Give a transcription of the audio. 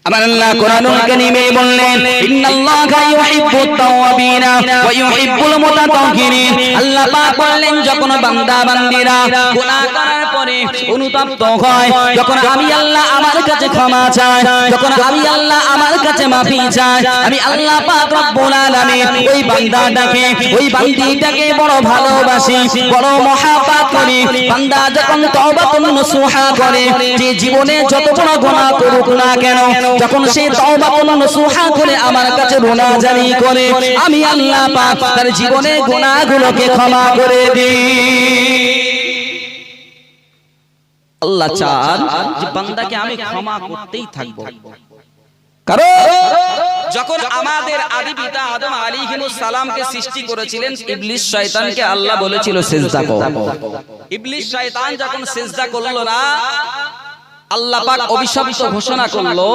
আমার আল্লাহ কোরআনুল কারীমে বললেন ইন্নাল্লাহা ইউহিব্বুত তাওয়াবিনা ওয়া ইউহিব্বুল মুতাতাহহিরিন। আল্লাহ পাক বললেন যখন বান্দা বান্দীরা গুনাহ করার পরে অনুতপ্ত হয়, যখন আমি আল্লাহ আমার কাছে ক্ষমা চাই, যখন আমি আল্লাহ আমার কাছে মাফি চাই, আমি আল্লাহ পাক রব্বুল আলামিন ওই বান্দাটাকে ওই বান্দীটাকে বড় ভালোবাসি, বড় মহব্বত করি। বান্দা যখন তওবাতুন নসুহা করে, যে জীবনে যত বড় গুনাহ করুক না কেন, যখন সে তওবাতুন নসুহা করে আমার কাছে মুনাজাত করে, আমি আল্লাহ পাক তার জীবনের গুনাহগুলোকে ক্ষমা করে দিই। আল্লাহ চান যে বান্দাকে আমি ক্ষমা করতেই থাকবো। কারণ যখন আমাদের আদি পিতা আদম আলাইহিস সালামকে সৃষ্টি করেছিলেন, ইবলিস শয়তানকে আল্লাহ বলেছিল সিজদা কর। ইবলিস শয়তান যখন সিজদা করলো না, আল্লাহ পাক অভিশপ্ত ঘোষণা করলো